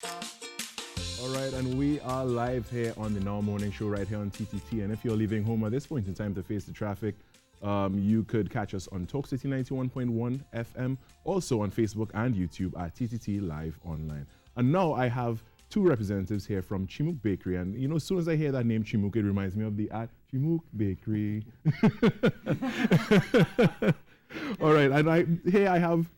All right, and we are live here on the Now Morning Show right here on TTT. And if you're leaving home at this point in time to face the traffic, you could catch us on Talk City 91.1 FM, also on Facebook and YouTube at TTT Live Online. And now I have two representatives here from Chemooke Bakery. And you know, as soon as I hear that name Chemooke, it reminds me of the at Chemooke Bakery. All right, and here I have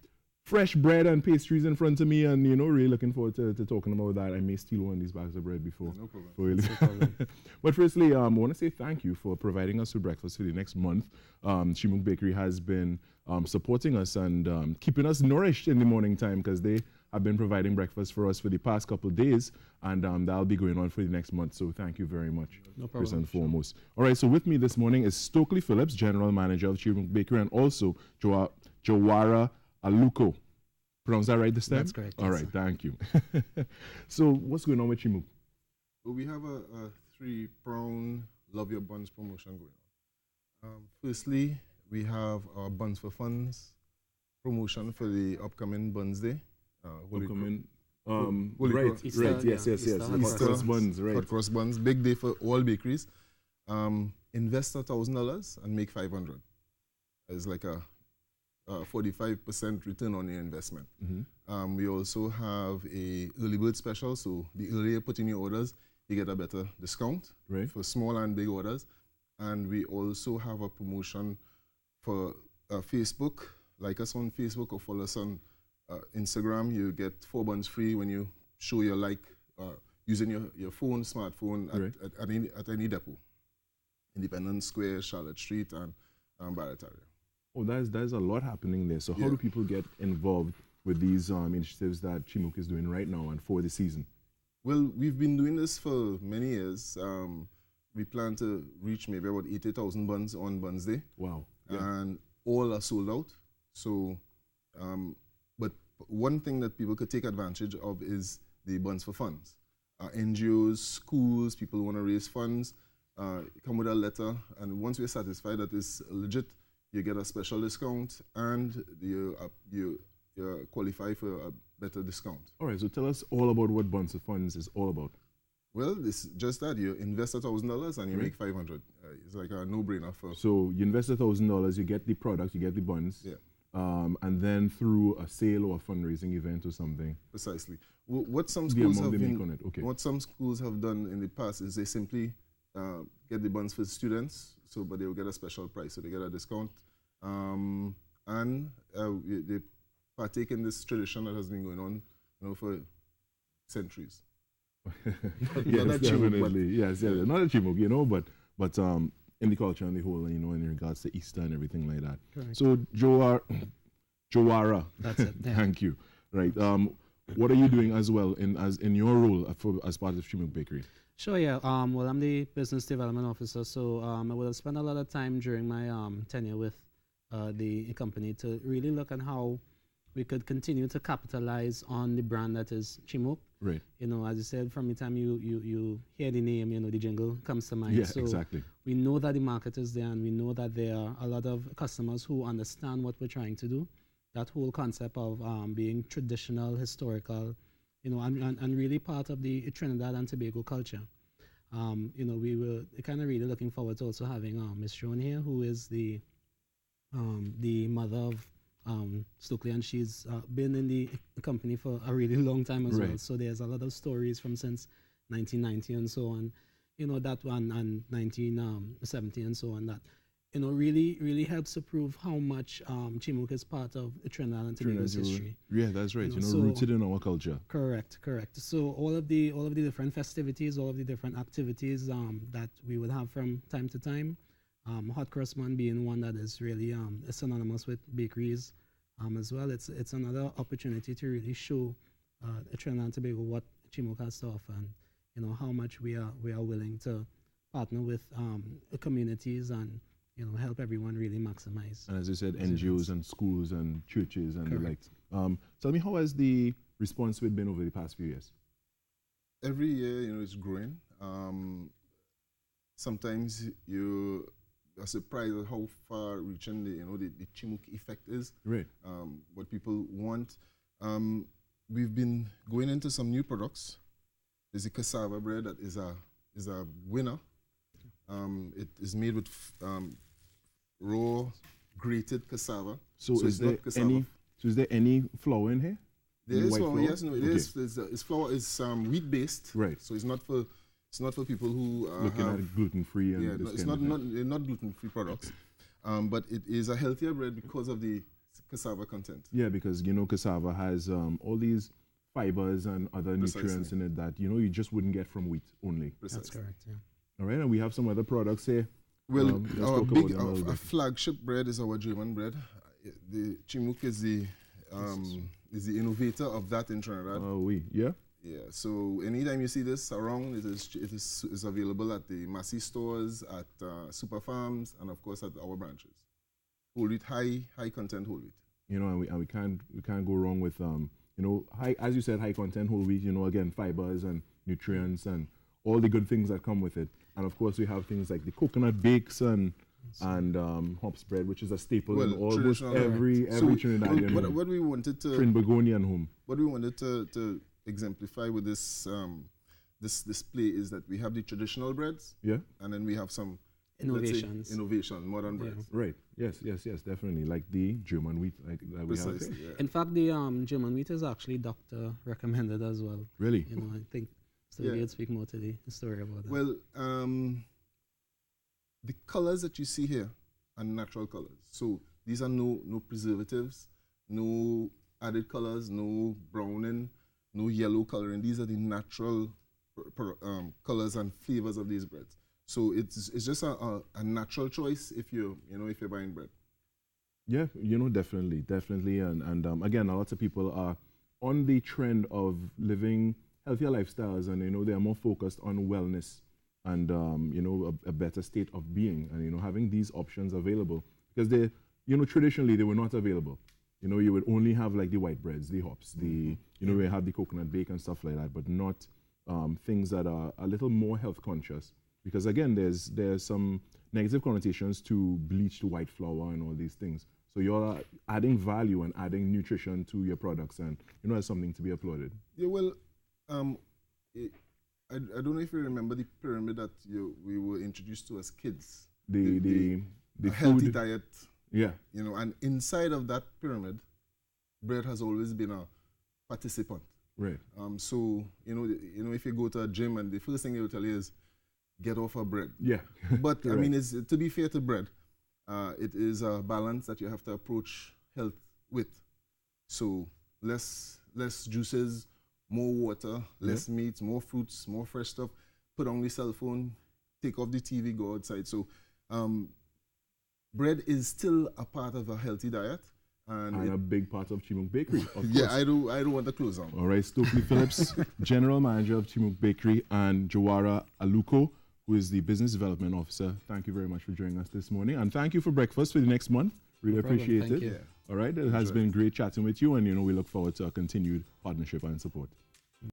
fresh bread and pastries in front of me, and you know, really looking forward to talking about that. I may steal one of these bags of bread before. No problem. No problem. But firstly, I want to say thank you for providing us with breakfast for the next month. Chemooke Bakery has been supporting us and keeping us nourished in the morning time, because they have been providing breakfast for us for the past couple of days, and that'll be going on for the next month. So thank you very much, no problem, first and foremost. All right, so with me this morning is Stokely Phillips, General Manager of Chemooke Bakery, and also Jawara Aluko. Pronounce that right this time? That's correct. All right, thank you. So what's going on with Chemooke? Well, we have a three-pronged Love Your Buns promotion going on. Firstly, we have our Buns for Funds promotion for the upcoming Buns Day. Right, yes. Hot cross buns, right. Hot cross buns, big day for all bakeries. Invest $1,000 and make $500. It's like a 45% return on your investment. Mm-hmm. We also have a early bird special, so the earlier you put in your orders, you get a better discount for small and big orders. And we also have a promotion for Facebook. Like us on Facebook or follow us on Instagram. You get 4 buns free when you show your like using your phone, smartphone at any depot. Independence Square, Charlotte Street, and Barrett area. Oh, there's a lot happening there. So how do people get involved with these initiatives that Chemooke is doing right now and for the season? Well, we've been doing this for many years. We plan to reach maybe about 80,000 buns on Buns Day. Wow. And all are sold out. So, but one thing that people could take advantage of is the Buns for Funds. NGOs, schools, people want to raise funds, come with a letter, and once we're satisfied that it's legit, you get a special discount, and you qualify for a better discount. All right, so tell us all about what Buns for Funds is all about. Well, it's just that you invest $1,000 and you make $500. It's like a no-brainer for. So you invest $1,000, you get the product, you get the buns, and then through a sale or a fundraising event or something. Precisely. What some schools have what some schools have done in the past is they simply get the buns for students, but they will get a special price, so they get a discount, and they partake in this tradition that has been going on, for centuries. Yes, definitely. Yes, not a Chemooke, but in the culture and the whole, in regards to Easter and everything like that. Correct. So Jawara, that's it. Yeah. Thank you. Right. What are you doing as well in your role as part of Chemooke Bakery? Sure, yeah. Well, I'm the business development officer, so I will spend a lot of time during my tenure with the company to really look at how we could continue to capitalize on the brand that is Chemooke. Right. As you said, from the time you hear the name, the jingle comes to mind. Yeah, so exactly. We know that the market is there, and we know that there are a lot of customers who understand what we're trying to do. That whole concept of being traditional, historical, and really part of the Trinidad and Tobago culture. We were kind of really looking forward to also having Miss Joan here, who is the mother of Stokely, and she's been in the company for a really long time as well. So there's a lot of stories from since 1990 and so on, that one, and 1970 and so on, that really helps to prove how much Chemooke is part of Trinidad and Tobago's history. Yeah, that's right. Rooted in our culture. Correct. So all of the different festivities, all of the different activities that we would have from time to time. Hot cross bun being one that is really synonymous with bakeries as well. It's another opportunity to really show Trinidad and Tobago what Chemooke has to offer, and how much we are willing to partner with communities and help everyone really maximize. And as you said, NGOs and schools and churches and the like. Tell me, how has the response to it been over the past few years? Every year, it's growing. Sometimes you are surprised at how far-reaching the Chemooke effect is. Right. What people want. we've been going into some new products. There's a cassava bread that is a winner. It is made with raw grated cassava. So is there any flour in here? There is flour. Yes, no, it is. It's flour. It's wheat based. Right. So it's not for people who looking at gluten free. Yeah, no, it's not gluten free products. But it is a healthier bread because of the cassava content. Yeah, because cassava has all these fibers and other nutrients in it that you just wouldn't get from wheat only. Precisely. That's correct. Yeah. All right, and we have some other products here. Well, our flagship bread is our German bread. The Chemooke is the innovator of that in Trinidad. Yeah. Yeah. So anytime you see this around, it is available at the Massey stores, at super farms, and of course at our branches. Whole wheat, high content whole wheat. And we can't go wrong with high, as you said, high content whole wheat. Again, fibers and nutrients and all the good things that come with it. And of course, we have things like the coconut bakes and hops bread, which is a staple in almost every Trinidadian home. What we wanted to Trinbagonian home. What we wanted to exemplify with this this display is that we have the traditional breads, and then we have some innovations, modern breads. Right. Yes, definitely. Like the German wheat, like that we have. Yeah. In fact, the German wheat is actually doctor recommended as well. Really? I think so. We'll speak more to the story about that. Well, the colors that you see here are natural colors. So these are no preservatives, no added colors, no browning, no yellow coloring. These are the natural colors and flavors of these breads. So it's just a natural choice if you're buying bread. Yeah, definitely, and again, a lot of people are on the trend of living healthier lifestyles, and they are more focused on wellness and a better state of being, and having these options available, because they traditionally they were not available. You would only have like the white breads, the hops, we have the coconut bake and stuff like that, but not things that are a little more health conscious. Because again, there's some negative connotations to bleached white flour and all these things. So you're adding value and adding nutrition to your products, and it's something to be applauded. Yeah, well, I don't know if you remember the pyramid that we were introduced to as kids. The healthy diet. Yeah. And inside of that pyramid, bread has always been a participant. Right. So if you go to a gym and the first thing they will tell you is get off of bread. Yeah. But I mean, to be fair to bread, it is a balance that you have to approach health with. So less juices, more water, less meat, more fruits, more fresh stuff. Put on the cell phone, take off the TV, go outside. So bread is still a part of a healthy diet. And a big part of Chemooke Bakery, of course. Yeah, I don't want to close down. All right, Stokely Phillips, General Manager of Chemooke Bakery, and Jawara Aluko, who is the Business Development Officer. Thank you very much for joining us this morning. And thank you for breakfast for the next month. Really appreciate it. You. All right, it has been great chatting with you, and we look forward to a continued partnership and support.